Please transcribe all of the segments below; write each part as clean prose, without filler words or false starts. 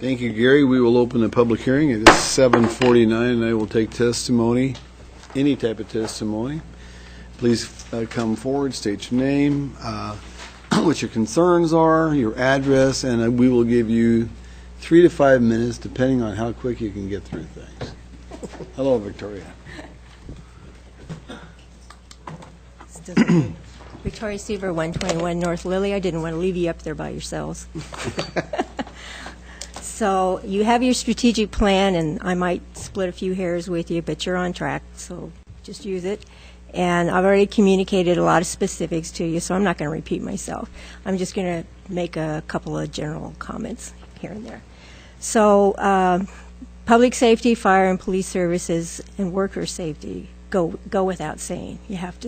Thank you, Gary. We will open the public hearing. It is 7:49, and I will take testimony, any type of testimony. Please come forward, state your name, what your concerns are, your address, and we will give you 3 to 5 minutes, depending on how quick you can get through things. Hello, Victoria. Victoria Seaver, 121 North Lily. I didn't want to leave you up there by yourselves. So you have your strategic plan, and I might split a few hairs with you, but you're on track, so just use it. And I've already communicated a lot of specifics to you, so I'm not going to repeat myself. I'm just going to make a couple of general comments here and there. So public safety, fire and police services, and worker safety go without saying. We have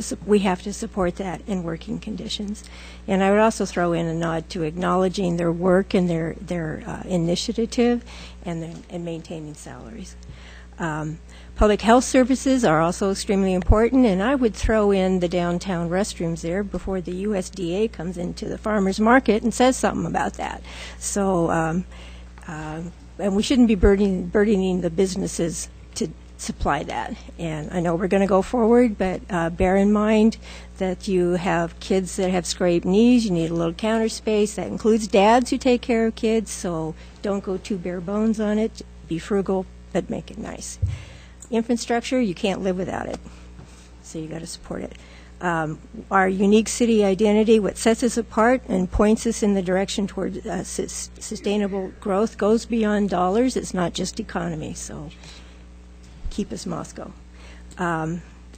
to support that in working conditions. And I would also throw in a nod to acknowledging their work and their initiative and maintaining salaries. Public health services are also extremely important, and I would throw in the downtown restrooms there before the USDA comes into the farmers market and says something about that. So, and we shouldn't be burdening the businesses to supply that. And I know we're going to go forward, but bear in mind that you have kids that have scraped knees. You need a little counter space. That includes dads who take care of kids, so don't go too bare bones on it. Be frugal, but make it nice. Infrastructure, you can't live without it, so you got to support it. Our unique city identity, what sets us apart and points us in the direction toward sustainable growth, goes beyond dollars. It's not just economy, so keep us Moscow.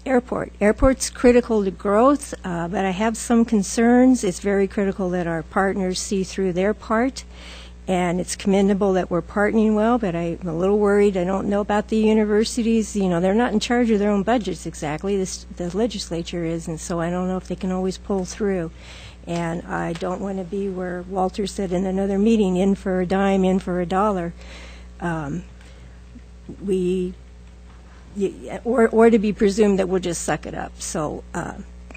Airport's critical to growth, but I have some concerns. It's very critical that our partners see through their part, and it's commendable that we're partnering well, but I'm a little worried. I don't know about the universities. You know, they're not in charge of their own budgets exactly. The legislature is, and so I don't know if they can always pull through. And I don't want to be where Walter said in another meeting, in for a dime, in for a dollar. Or to be presumed that we'll just suck it up. So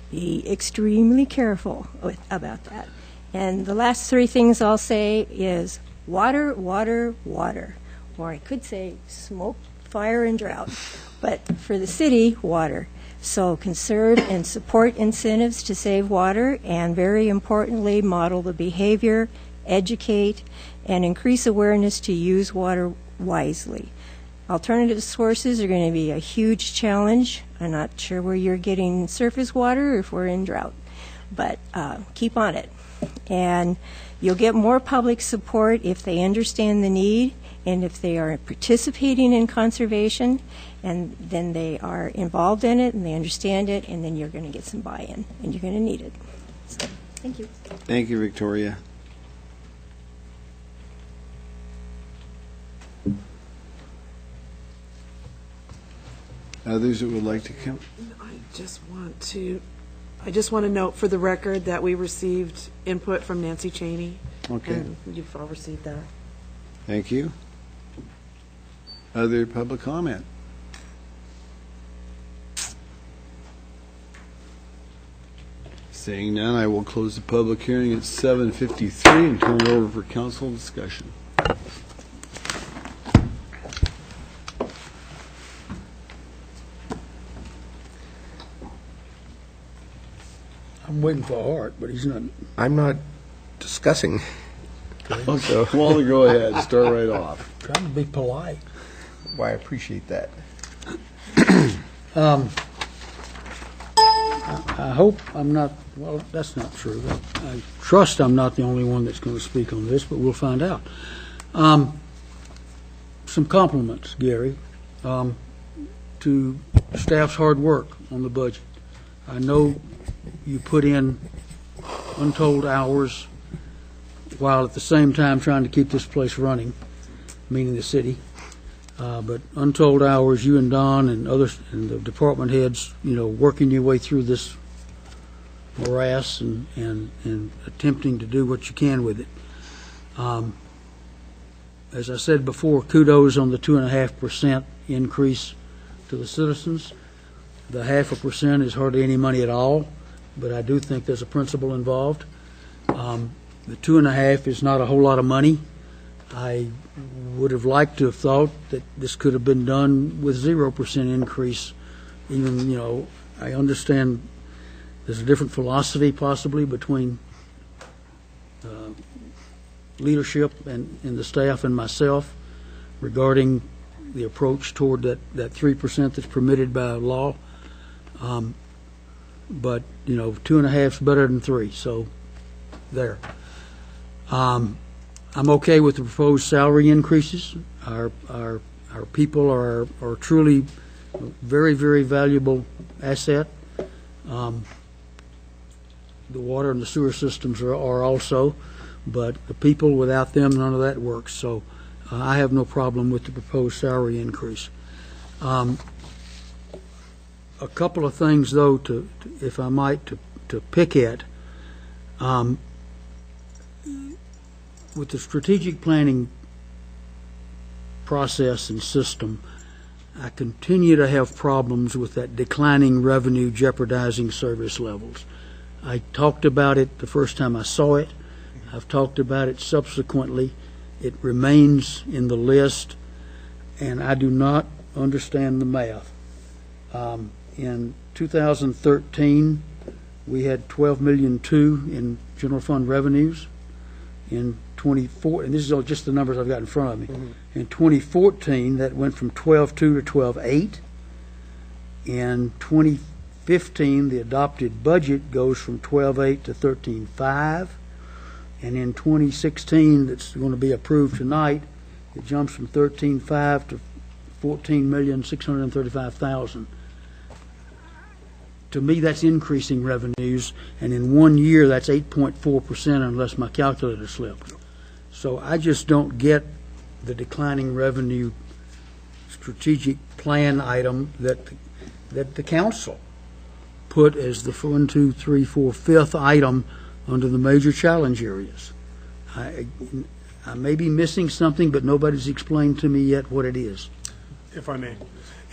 be extremely careful about that. And the last 3 things I'll say is water, water, water. Or I could say smoke, fire, and drought. But for the city, water. So conserve and support incentives to save water, and very importantly, model the behavior, educate, and increase awareness to use water wisely. Alternative sources are going to be a huge challenge. I'm not sure where you're getting surface water or if we're in drought, but keep on it. And you'll get more public support if they understand the need and if they are participating in conservation, and then they are involved in it and they understand it, and then you're going to get some buy-in, and you're going to need it. So, thank you. Thank you, Victoria. Others that would like to come? I just want to note for the record that we received input from Nancy Cheney. Okay. And you've all received that. Thank you. Other public comment? Seeing none, I will close the public hearing at 7:53 and turn it over for council discussion. I'm waiting for Hart, but he's not. I'm not discussing. Okay, so, Walter, go ahead. Start right off. Trying to be polite. Why, I appreciate that. I hope I'm not, well, that's not true. I trust I'm not the only one that's going to speak on this, but we'll find out. Some compliments, Gary, to staff's hard work on the budget. I know you put in untold hours while at the same time trying to keep this place running, meaning the city. But untold hours, you and Don and others and the department heads, you know, working your way through this morass and attempting to do what you can with it. As I said before, kudos on the 2.5% increase to the citizens. The 0.5% is hardly any money at all, but I do think there's a principle involved. The 2.5 is not a whole lot of money, I would have liked to have thought that this could have been done with 0% increase. Even, I understand there's a different philosophy possibly between leadership and the staff and myself regarding the approach toward that 3% that's permitted by law. But 2.5 is better than 3, so there. I'm okay with the proposed salary increases. Our people are truly a very, very valuable asset. The water and the sewer systems are also, but the people, without them, none of that works. So I have no problem with the proposed salary increase. A couple of things, though, if I might, to pick at. With the strategic planning process and system, I continue to have problems with that declining revenue jeopardizing service levels. I talked about it the first time I saw it. I've talked about it subsequently. It remains in the list, and I do not understand the math. In 2013, we had $12.2 million in general fund revenues. In 24, and this is all just the numbers I've got in front of me. In 2014, that went from 12.2 to 12.8. In 2015, the adopted budget goes from 12.8 to 13.5. And in 2016, that's going to be approved tonight, it jumps from 13.5 to 14,635,000. To me, that's increasing revenues, and in 1 year, that's 8.4% unless my calculator slipped. So I just don't get the declining revenue strategic plan item that the council put as the 1, 2, 3, 4, 5th item under the major challenge areas. I may be missing something, but nobody's explained to me yet what it is. If I may.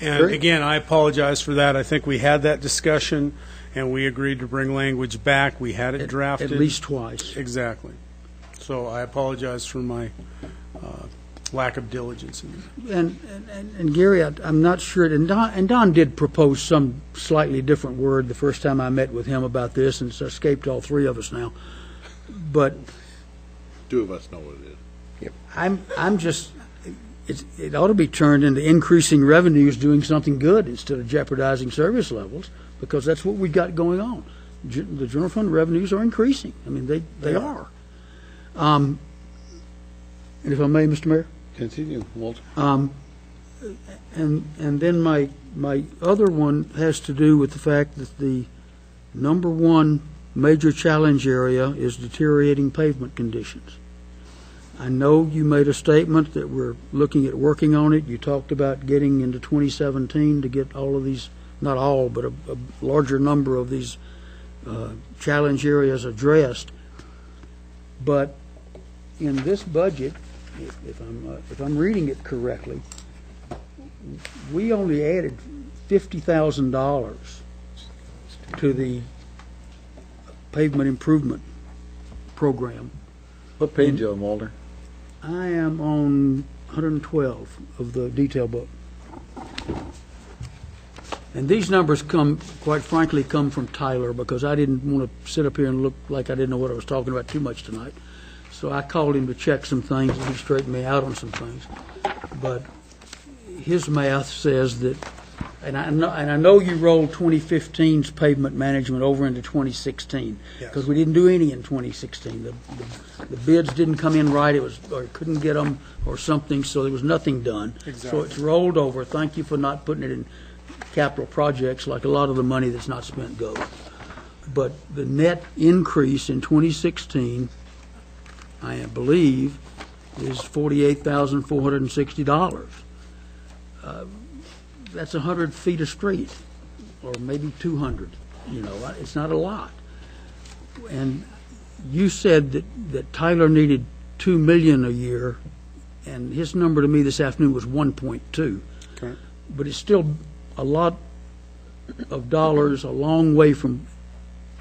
And again, I apologize for that. I think we had that discussion, and we agreed to bring language back. We had it drafted. At least twice. Exactly. So I apologize for my lack of diligence in that. And Gary, I'm not sure, and Don did propose some slightly different word the first time I met with him about this, and it's escaped all three of us now. But 2 of us know what it is. I'm just, it ought to be turned into increasing revenues doing something good instead of jeopardizing service levels, because that's what we've got going on. The general fund revenues are increasing. I mean, they are. And if I may, Mr. Mayor? Continue, Walter. And then my other one has to do with the fact that the number one major challenge area is deteriorating pavement conditions. I know you made a statement that we're looking at working on it. You talked about getting into 2017 to get all of these, not all, but a larger number of these challenge areas addressed. But in this budget, if I'm reading it correctly, we only added $50,000 to the pavement improvement program. What page are you on, Walter? I am on 112 of the detail book. And these numbers quite frankly, come from Tyler, because I didn't want to sit up here and look like I didn't know what I was talking about too much tonight. So I called him to check some things, and he straightened me out on some things. But his math says that, and I know you rolled 2015's pavement management over into 2016, because we didn't do any in 2016. The bids didn't come in right, or couldn't get them or something, so there was nothing done. Exactly. So it's rolled over. Thank you for not putting it in capital projects like a lot of the money that's not spent goes. But the net increase in 2016, I believe, is $48,460. That's 100 feet of street, or maybe 200. It's not a lot. And you said that Tyler needed $2 million a year, and his number to me this afternoon was 1.2. Okay. But it's still a lot of dollars, a long way from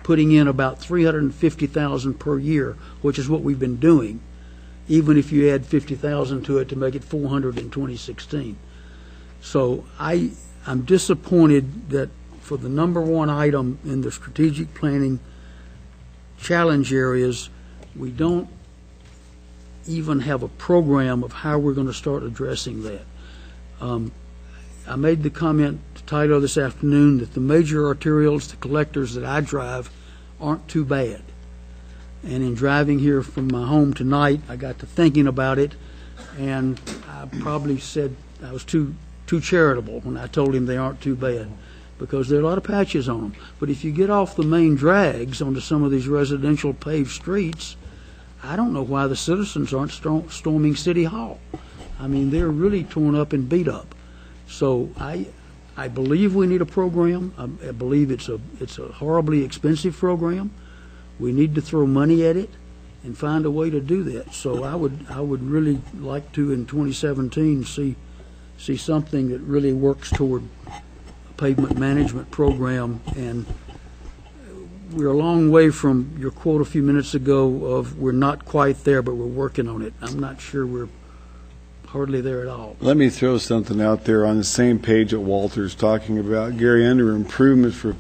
putting in about $350,000 per year, which is what we've been doing. even if you add 50,000 to it to make it 400 in 2016. So I'm disappointed that for the number one item in the strategic planning challenge areas, we don't even have a program of how we're going to start addressing that. I made the comment to Tyler this afternoon that the major arterials, the collectors that I drive, aren't too bad. And in driving here from my home tonight, I got to thinking about it, and I probably said I was too charitable when I told him they aren't too bad, because there are a lot of patches on them. But if you get off the main drags onto some of these residential paved streets, I don't know why the citizens aren't storming City Hall. I mean, they're really torn up and beat up. So I believe we need a program. I believe it's a horribly expensive program. We need to throw money at it and find a way to do that. So I would really like to, in 2017, see something that really works toward a pavement management program. And we're a long way from your quote a few minutes ago of we're not quite there, but we're working on it. I'm not sure we're hardly there at all. Let me throw something out there on the same page that Walter's talking about. Gary, under improvements for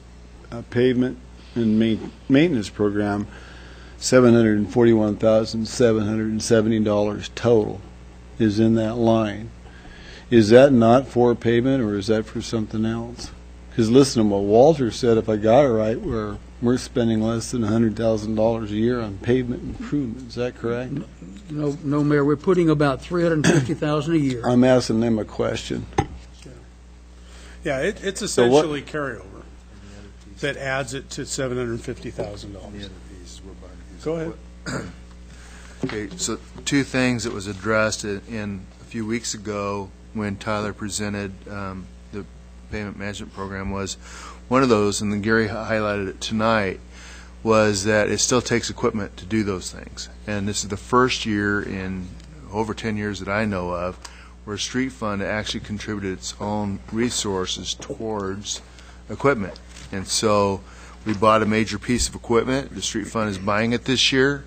pavement and maintenance program, $741,770 total is in that line. Is that not for pavement, or is that for something else? Because listen to what Walter said, if I got it right, we're spending less than $100,000 a year on pavement improvement. Is that correct? No, Mayor, we're putting about $350,000 a year. I'm asking them a question. Yeah, it's essentially carryover that adds it to $750,000. Go ahead. Okay, so two things that was addressed in a few weeks ago when Tyler presented the payment management program was one of those, and then Gary highlighted it tonight, was that it still takes equipment to do those things. And this is the first year in over 10 years that I know of where Street Fund actually contributed its own resources towards equipment. And so we bought a major piece of equipment. The Street Fund is buying it this year,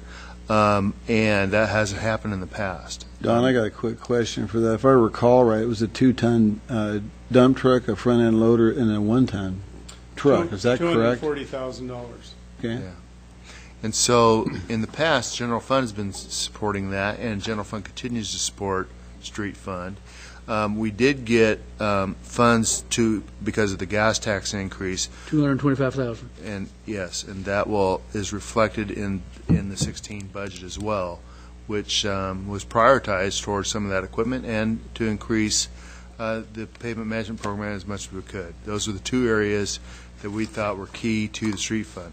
and that hasn't happened in the past. Don, I got a quick question for that. If I recall right, it was a 2-ton dump truck, a front-end loader, and a 1-ton truck. Is that correct? $240,000. Okay. Yeah. And so in the past, General Fund has been supporting that, and General Fund continues to support Street Fund. We did get funds because of the gas tax increase. $225,000. And yes, and that is reflected in the 16 budget as well, which was prioritized towards some of that equipment and to increase the pavement management program as much as we could. Those are the two areas that we thought were key to the Street Fund.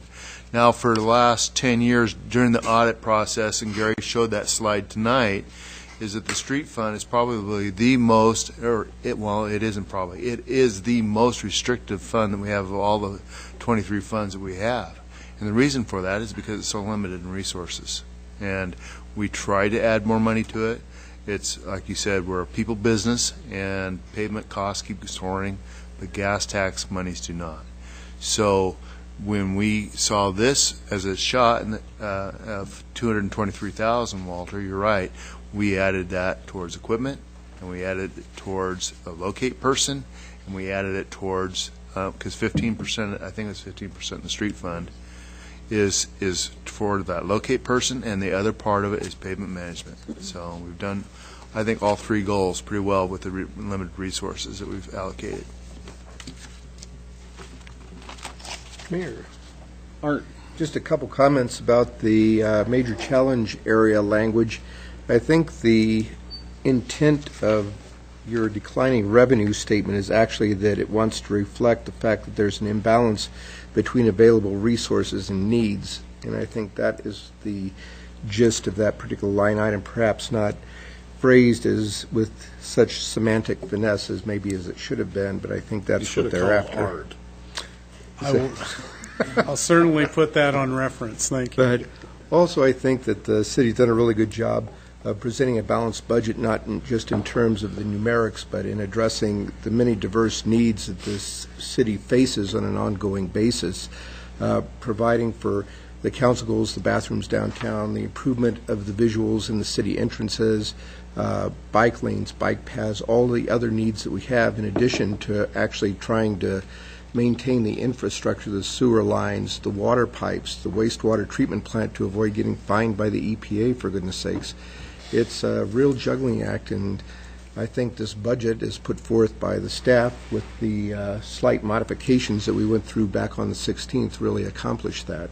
Now, for the last 10 years during the audit process, and Gary showed that slide tonight, is that the Street Fund is probably the most, it is the most restrictive fund that we have of all the 23 funds that we have. And the reason for that is because it's so limited in resources. And we try to add more money to it. It's, like you said, we're a people business, and pavement costs keep soaring, but gas tax monies do not. So when we saw this as a shot of $223,000, Walter, you're right, we added that towards equipment, and we added it towards a locate person, and we added it towards, because 15%, I think it's 15% in the Street Fund, is for that locate person, and the other part of it is pavement management. So we've done, I think, all three goals pretty well with the limited resources that we've allocated. Mayor, Art, just a couple comments about the major challenge area language. I think the intent of your declining revenue statement is actually that it wants to reflect the fact that there's an imbalance between available resources and needs, and I think that is the gist of that particular line item, perhaps not phrased as with such semantic finesse as maybe as it should have been, but I think that's what they're after. I'll certainly put that on reference. Thank you. But also, I think that the city's done a really good job of presenting a balanced budget, not just in terms of the numerics, but in addressing the many diverse needs that this city faces on an ongoing basis, providing for the council goals, the bathrooms downtown, the improvement of the visuals in the city entrances, bike lanes, bike paths, all the other needs that we have in addition to actually trying to maintain the infrastructure, the sewer lines, the water pipes, the wastewater treatment plant to avoid getting fined by the EPA, for goodness sakes. It's a real juggling act, and I think this budget is put forth by the staff with the slight modifications that we went through back on the 16th really accomplished that.